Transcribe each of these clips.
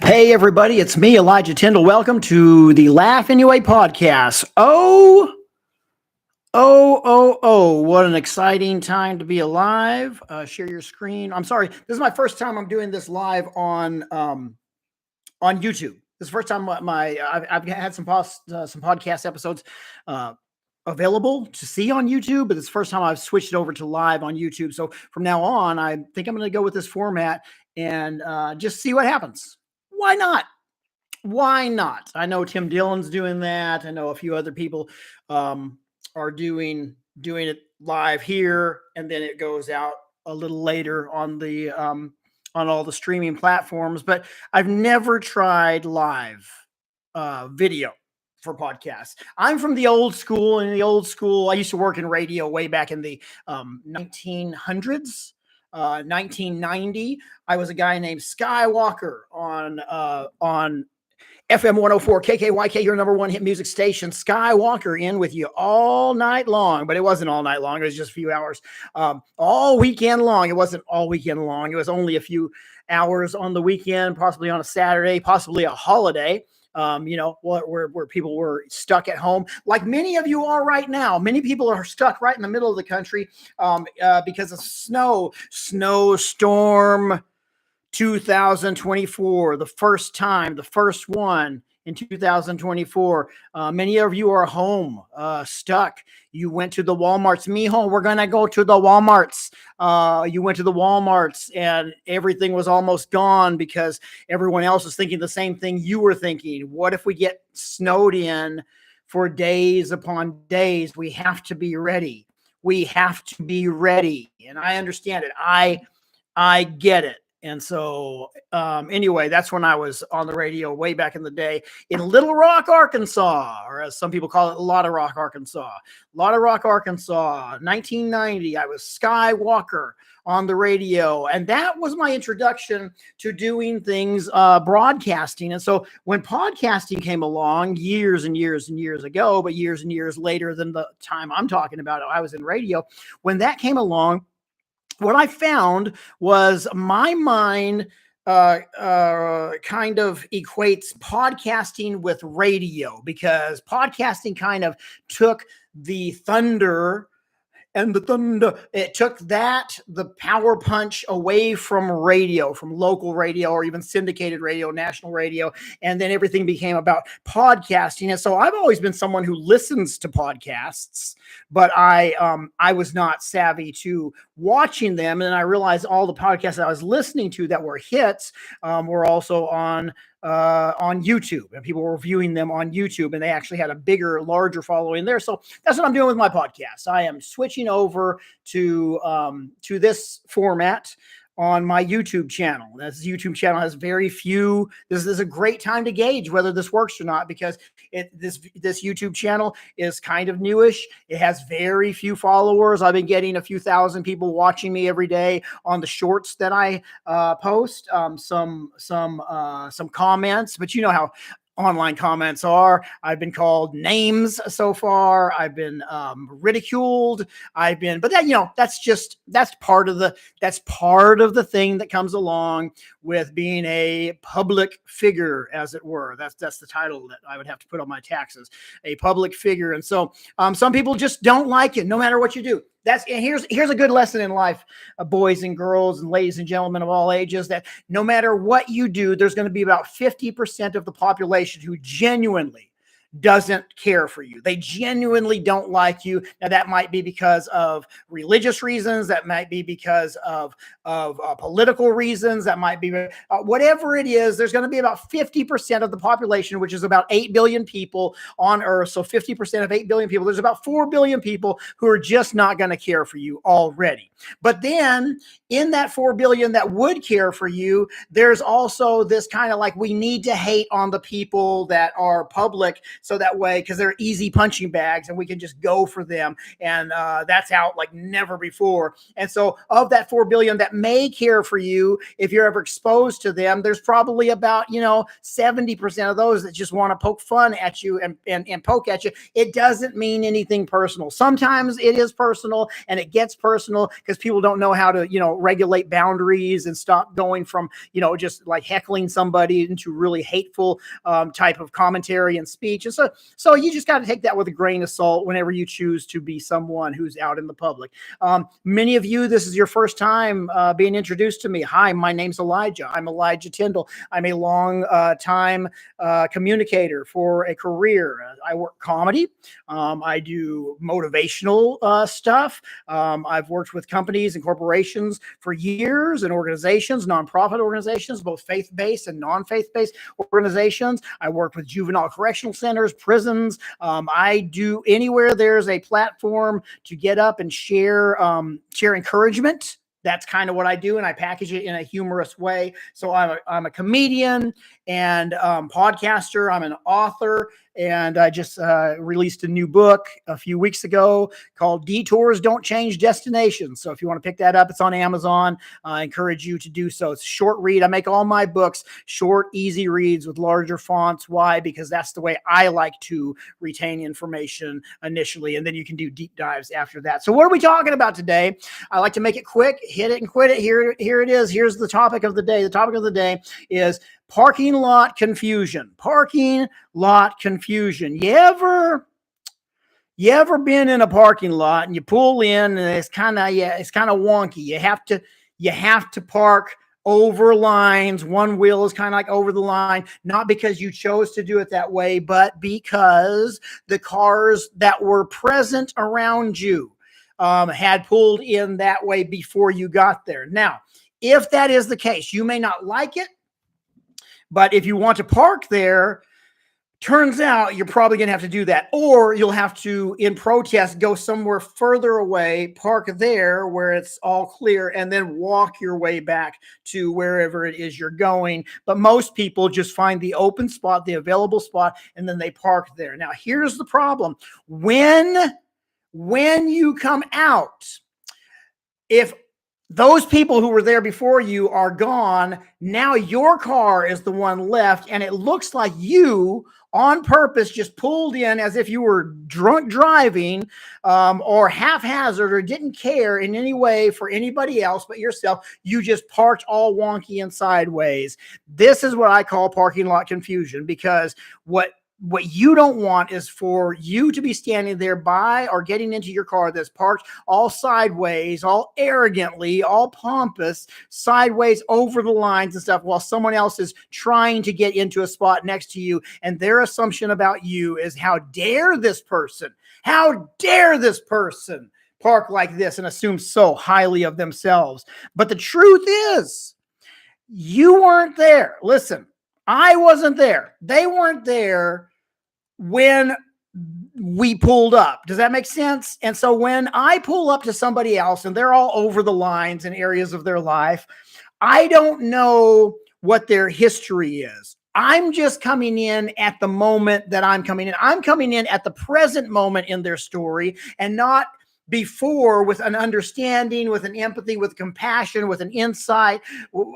Hey, everybody, it's me, Elijah Tyndall. Welcome to the Laugh Anyway podcast. What an exciting time to be alive. Share your screen. I'm sorry, this is my first time I'm doing this live on YouTube. This is the first time I've had some podcast episodes available to see on YouTube, but it's the first time I've switched over to live on YouTube. So from now on, I think I'm going to go with this format and just see what happens. Why not? Why not? I know Tim Dillon's doing that. I know a few other people are doing it live here, and then it goes out a little later on all the streaming platforms. But I've never tried live video for podcasts. I'm from the old school, and in the old school, I used to work in radio way back in the 1900s. 1990, I was a guy named Skywalker on FM 104 KKYK, your number one hit music station. Skywalker in with you all night long, but it wasn't all night long. It was just a few hours, all weekend long. It wasn't all weekend long. It was only a few hours on the weekend, possibly on a Saturday, possibly a holiday. Where people were stuck at home, like many of you are right now. Many people are stuck right in the middle of the country because of snowstorm 2024, the first one in 2024. Many of you are home, stuck. You went to the Walmarts. Mijo, we're going to go to the Walmarts. You went to the Walmarts and everything was almost gone because everyone else was thinking the same thing you were thinking. What if we get snowed in for days upon days? We have to be ready. We have to be ready. And I understand it. I get it. And so, anyway, that's when I was on the radio way back in the day in Little Rock, Arkansas, or as some people call it, Lotta Rock, Arkansas. Lotta Rock, Arkansas, 1990. I was Skywalker on the radio. And that was my introduction to doing things broadcasting. And so when podcasting came along years and years and years ago, but years and years later than the time I'm talking about, I was in radio. When that came along, what I found was my mind kind of equates podcasting with radio, because podcasting kind of took the thunder it took the power punch away from radio, from local radio or even syndicated radio, national radio. And then everything became about podcasting. And so I've always been someone who listens to podcasts, but I was not savvy to watching them. And I realized all the podcasts that I was listening to that were hits were also on YouTube, and people were viewing them on YouTube, and they actually had a larger following there. So that's what I'm doing with my podcast. I am switching over to this format on my YouTube channel. This YouTube channel has very few. This is a great time to gauge whether this works or not, because this YouTube channel is kind of newish. It has very few followers. I've been getting a few thousand people watching me every day on the shorts that I post. Some comments, but you know how online comments are. I've been called names so far. I've been ridiculed. But that's part of the thing that comes along with being a public figure, as it were. That's the title that I would have to put on my taxes, a public figure. And so some people just don't like it, no matter what you do. Here's a good lesson in life, boys and girls and ladies and gentlemen of all ages, that no matter what you do, there's going to be about 50% of the population who genuinely doesn't care for you. They genuinely don't like you. Now, that might be because of religious reasons. That might be because of political reasons. That might be whatever it is. There's going to be about 50% of the population, which is about 8 billion people on Earth. So 50% of 8 billion people, there's about 4 billion people who are just not going to care for you already. But then in that 4 billion that would care for you, there's also this kind of like, we need to hate on the people that are public So that way, because they're easy punching bags and we can just go for them. And that's out like never before. And so of that 4 billion that may care for you, if you're ever exposed to them, there's probably about, 70% of those that just want to poke fun at you and poke at you. It doesn't mean anything personal. Sometimes it is personal, and it gets personal because people don't know how to, regulate boundaries and stop going from, just like heckling somebody into really hateful type of commentary and speech. And so you just got to take that with a grain of salt whenever you choose to be someone who's out in the public. Many of you, this is your first time being introduced to me. Hi, my name's Elijah. I'm Elijah Tyndall. I'm a long time communicator for a career. I work comedy. I do motivational stuff. I've worked with companies and corporations for years, and organizations, nonprofit organizations, both faith-based and non-faith-based organizations. I work with juvenile correctional centers, prisons. I do anywhere there's a platform to get up and share encouragement. That's kind of what I do, and I package it in a humorous way. So I'm a comedian and podcaster. I'm an author, and I just released a new book a few weeks ago called Detours Don't Change Destinations. So if you want to pick that up, it's on Amazon. I encourage you to do so. It's a short read. I make all my books short, easy reads with larger fonts. Why? Because that's the way I like to retain information initially, and then you can do deep dives after that. So what are we talking about today? I like to make it quick, hit it and quit it. Here it is. Here's the topic of the day. The topic of the day is parking lot confusion. Parking lot confusion. You ever been in a parking lot and you pull in and it's kind of wonky. You have to park over lines. One wheel is kind of like over the line, not because you chose to do it that way, but because the cars that were present around you had pulled in that way before you got there. Now, if that is the case, you may not like it, but if you want to park there, turns out you're probably going to have to do that, or you'll have to, in protest, go somewhere further away, park there where it's all clear, and then walk your way back to wherever it is you're going. But most people just find the open spot, the available spot, and then they park there. Now, here's the problem. When you come out, if those people who were there before you are gone, now your car is the one left, and it looks like you on purpose just pulled in as if you were drunk driving or haphazard or didn't care in any way for anybody else but yourself. You just parked all wonky and sideways. This is what I call parking lot confusion, because what you don't want is for you to be standing there by or getting into your car that's parked all sideways, all arrogantly, all pompous, sideways over the lines and stuff, while someone else is trying to get into a spot next to you. And their assumption about you is, how dare this person park like this, and assume so highly of themselves. But the truth is, you weren't there. Listen, I wasn't there. They weren't there when we pulled up. Does that make sense? And so when I pull up to somebody else and they're all over the lines in areas of their life, I don't know what their history is. I'm just coming in at the moment that I'm coming in. I'm coming in at the present moment in their story, and not before, with an understanding, with an empathy, with compassion, with an insight.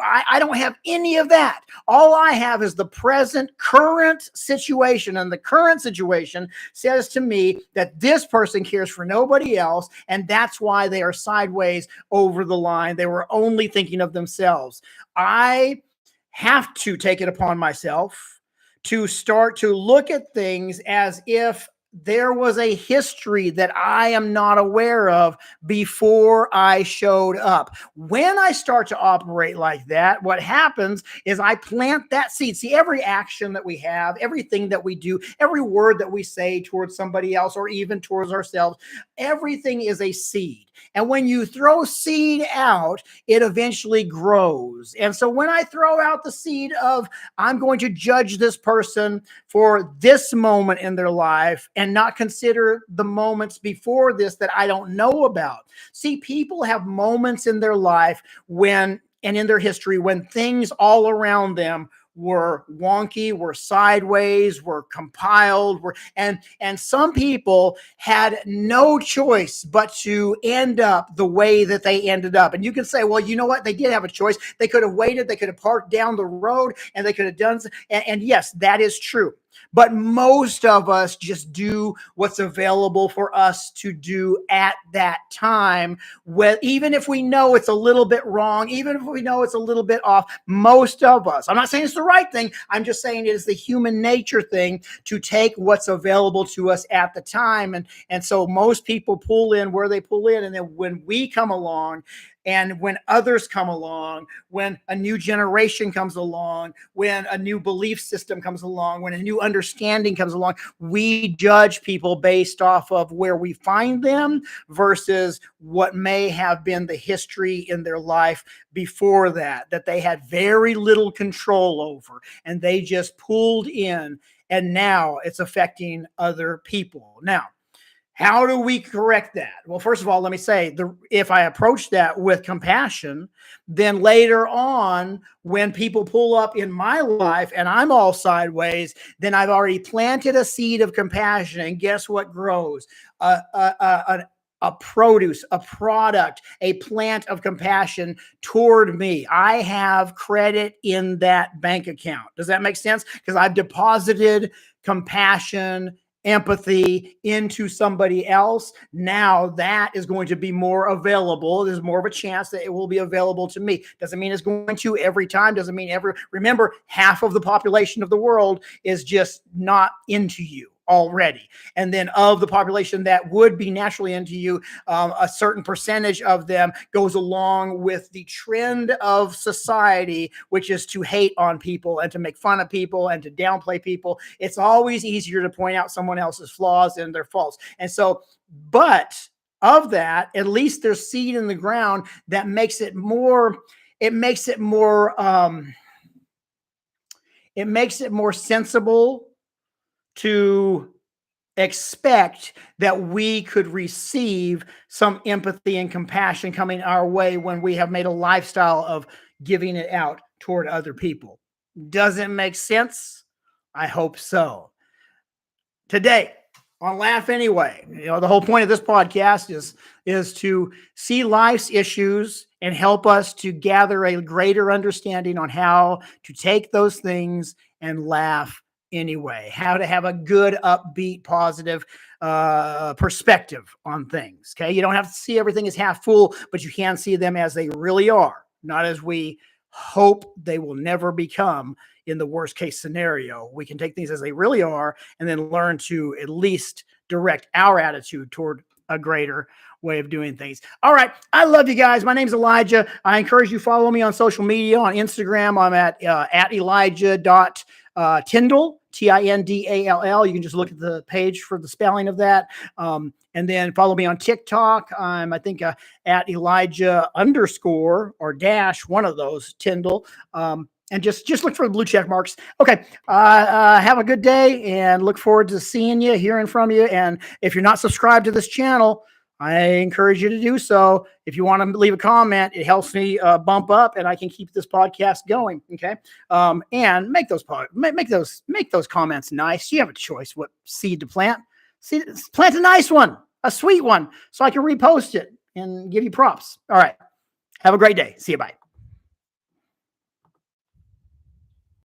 I don't have any of that. All I have is the present, current situation. And the current situation says to me that this person cares for nobody else, and that's why they are sideways over the line. They were only thinking of themselves. I have to take it upon myself to start to look at things as if there was a history that I am not aware of before I showed up. When I start to operate like that, what happens is I plant that seed. See, every action that we have, everything that we do, every word that we say towards somebody else or even towards ourselves, everything is a seed. And when you throw seed out, it eventually grows. And so when I throw out the seed of, I'm going to judge this person for this moment in their life and not consider the moments before this that I don't know about. See, people have moments in their life when, and in their history, when things all around them were wonky, were sideways, were compiled, and some people had no choice but to end up the way that they ended up. And you can say, well, you know what? They did have a choice. They could have waited, they could have parked down the road, and they could have done, and yes, that is true. But most of us just do what's available for us to do at that time. Even if we know it's a little bit wrong, even if we know it's a little bit off, most of us, I'm not saying it's the right thing, I'm just saying it is the human nature thing to take what's available to us at the time. And so most people pull in where they pull in. And then when we come along, and when others come along, when a new generation comes along, when a new belief system comes along, when a new understanding comes along, we judge people based off of where we find them versus what may have been the history in their life before that they had very little control over, and they just pulled in, and now it's affecting other people. Now, how do we correct that? Well, first of all, let me say, if I approach that with compassion, then later on, when people pull up in my life and I'm all sideways, then I've already planted a seed of compassion. And guess what grows? A produce, a product, a plant of compassion toward me. I have credit in that bank account. Does that make sense? Because I've deposited compassion, empathy into somebody else. Now that is going to be more available. There's more of a chance that it will be available to me. Doesn't mean it's going to every time. Doesn't mean every. Remember, half of the population of the world is just not into you already. And then of the population that would be naturally into you, a certain percentage of them goes along with the trend of society, which is to hate on people and to make fun of people and to downplay people. It's always easier to point out someone else's flaws and their faults. And so, but of that, at least there's seed in the ground that makes it more, it makes it more sensible to expect that we could receive some empathy and compassion coming our way when we have made a lifestyle of giving it out toward other people. Does it make sense? I hope so. Today on Laugh Anyway, the whole point of this podcast is to see life's issues and help us to gather a greater understanding on how to take those things and laugh anyway, how to have a good, upbeat, positive perspective on things. Okay. You don't have to see everything as half full, but you can see them as they really are, not as we hope they will never become in the worst case scenario. We can take things as they really are and then learn to at least direct our attitude toward a greater way of doing things. All right. I love you guys. My name's Elijah. I encourage you to follow me on social media. On Instagram, I'm at Elijah.Tyndall, Tindall. You can just look at the page for the spelling of that. And then follow me on TikTok. I'm, I think, at Elijah _ or dash, one of those, Tyndall. And just look for the blue check marks. Okay. Have a good day and look forward to seeing you, hearing from you. And if you're not subscribed to this channel, I encourage you to do so. If you want to leave a comment, it helps me bump up and I can keep this podcast going. Okay. And make those comments nice. You have a choice what seed to plant. Plant a nice one, a sweet one, so I can repost it and give you props. All right. Have a great day. See you. Bye.